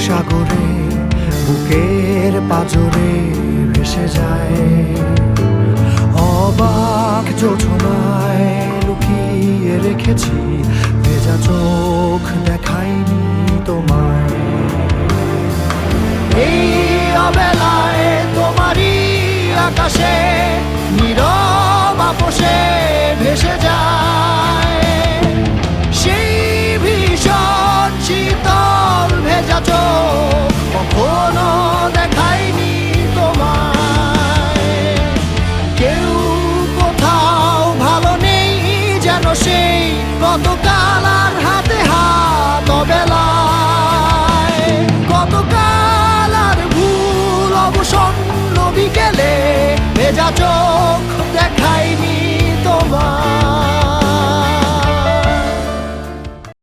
সাগরে বুকের পাজরে ভেসে যায়। অবাক যোজনায় লুকিয়ে রেখেছি, ভেজা চোখ দেখায়নি তোমায়। এই অবেলায় তোমারই আকাশে নীরব আপোষে ভেসে যায় সেই ভীষণ শীতল ভেজা চোখ, কখনো দেখায়নি তোমায়। কেউ কোথাও ভালো নেই যেন সেই গতকাল আর হাতে হাত অবেলায়। গতকাল আর ভুল অবসন্ন বিকেলে ভেজা চোখ দেখায়নি তোমায়।